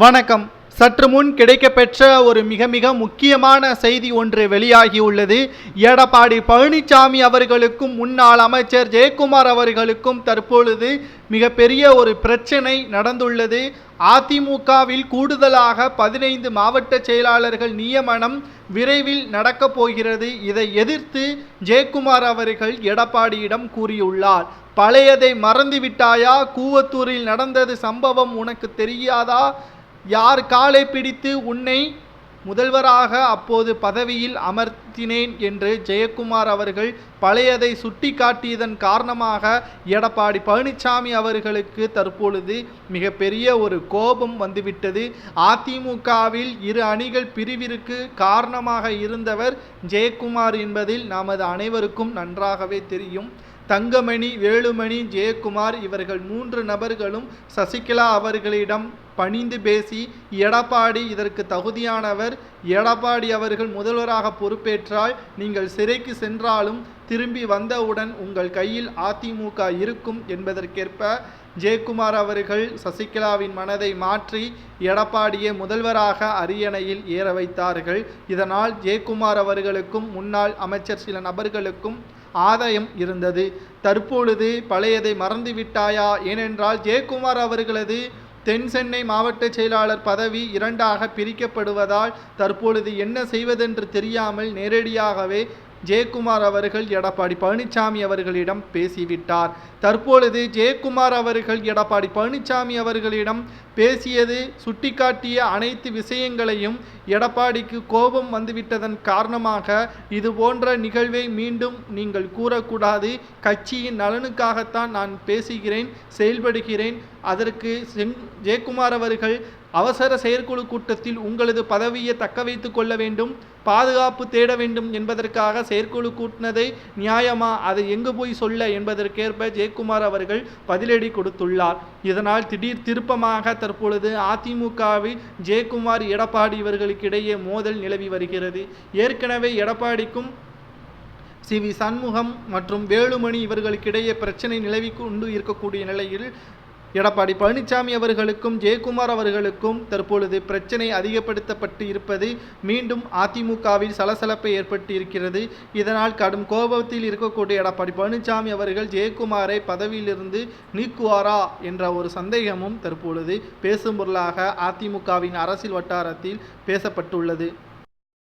வணக்கம். சற்று முன் கிடைக்கப்பெற்ற ஒரு மிக மிக முக்கியமான செய்தி ஒன்று வெளியாகியுள்ளது. எடப்பாடி பழனிசாமி அவர்களுக்கும் முன்னாள் அமைச்சர் ஜெயக்குமார் அவர்களுக்கும் தற்பொழுது மிகப்பெரிய ஒரு பிரச்சனை நடந்துள்ளது. அதிமுகவில் கூடுதலாக 15 மாவட்ட செயலாளர்கள் நியமனம் விரைவில் நடக்கப் போகிறது. இதை எதிர்த்து ஜெயக்குமார் அவர்கள் எடப்பாடியிடம் கூறியுள்ளார். பழையதை மறந்துவிட்டாயா? கூவத்தூரில் நடந்தது சம்பவம் உனக்கு தெரியாதா? யார் காலை பிடித்து உன்னை முதல்வராக அப்போது பதவியில் அமர்த்தினேன் என்று ஜெயக்குமார் அவர்கள் பழையதை சுட்டி காட்டியதன் காரணமாக எடப்பாடி பழனிசாமி அவர்களுக்கு தற்பொழுது மிகப்பெரிய ஒரு கோபம் வந்துவிட்டது. அதிமுகவில் இரு அணிகள் பிரிவிற்கு காரணமாக இருந்தவர் ஜெயக்குமார் என்பதில் நமது அனைவருக்கும் நன்றாகவே தெரியும். தங்கமணி, வேலுமணி, ஜெயக்குமார் இவர்கள் 3 நபர்களும் சசிகலா அவர்களிடம் பணிந்து பேசி எடப்பாடி இதற்கு தகுதியானவர், எடப்பாடி அவர்கள் முதல்வராக பொறுப்பேற்றால் நீங்கள் சிறைக்கு சென்றாலும் திரும்பி வந்தவுடன் உங்கள் கையில் அதிமுக இருக்கும் என்பதற்கேற்ப ஜெயக்குமார் அவர்கள் சசிகலாவின் மனதை மாற்றி எடப்பாடியை முதல்வராக அரியணையில் ஏற வைத்தார்கள். இதனால் ஜெயக்குமார் அவர்களுக்கும் முன்னாள் அமைச்சர் சில நபர்களுக்கும் ஆதாயம் இருந்தது. தற்பொழுது பழையதை மறந்துவிட்டாயா? ஏனென்றால் ஜெயக்குமார் அவர்களது தென் சென்னை மாவட்ட செயலாளர் பதவி 2ஆக பிரிக்கப்படுவதால் தற்பொழுது என்ன செய்வதென்று தெரியாமல் நேரடியாகவே ஜெயக்குமார் அவர்கள் எடப்பாடி பழனிசாமி அவர்களிடம் பேசிவிட்டார். தற்பொழுது ஜெயக்குமார் அவர்கள் எடப்பாடி பழனிசாமி அவர்களிடம் பேசியது சுட்டிக்காட்டிய அனைத்து விஷயங்களையும் எடப்பாடிக்கு கோபம் வந்துவிட்டதன் காரணமாக இது போன்ற நிகழ்வை மீண்டும் நீங்கள் கூறக்கூடாது. கட்சியின் நலனுக்காகத்தான் நான் பேசுகிறேன், செயல்படுகிறேன். அதற்கு ஜெயக்குமார் அவர்கள் அவசர செயற்குழு கூட்டத்தில் உங்களது பதவியை தக்க வைத்து கொள்ள வேண்டும், பாதுகாப்பு தேட வேண்டும் என்பதற்காக செயற்குழு கூட்டினதை நியாயமா? அதை எங்கு போய் சொல்ல என்பதற்கேற்ப ஜெயக்குமார் அவர்கள் பதிலடி கொடுத்துள்ளார். இதனால் திடீர் திருப்பமாக தற்பொழுது அதிமுகவில் ஜெயக்குமார், எடப்பாடி இவர்களுக்கிடையே மோதல் நிலவி வருகிறது. ஏற்கனவே எடப்பாடிக்கும் சி.வி. சண்முகம் மற்றும் வேலுமணி இவர்களுக்கிடையே பிரச்சனை நிலவி கொண்டு இருக்கக்கூடிய நிலையில் எடப்பாடி பழனிசாமி அவர்களுக்கும் ஜெயக்குமார் அவர்களுக்கும் தற்பொழுது பிரச்சனை அதிகப்படுத்தப்பட்டு இருப்பது மீண்டும் அதிமுகவில் சலசலப்பை ஏற்பட்டு இருக்கிறது. இதனால் கடும் கோபத்தில் இருக்கக்கூடிய எடப்பாடி பழனிசாமி அவர்கள் ஜெயக்குமாரை பதவியிலிருந்து நீக்குவாரா என்ற ஒரு சந்தேகமும் தற்பொழுது பேசும் பொருளாக அதிமுகவின் அரசியல் வட்டாரத்தில் பேசப்பட்டுள்ளது.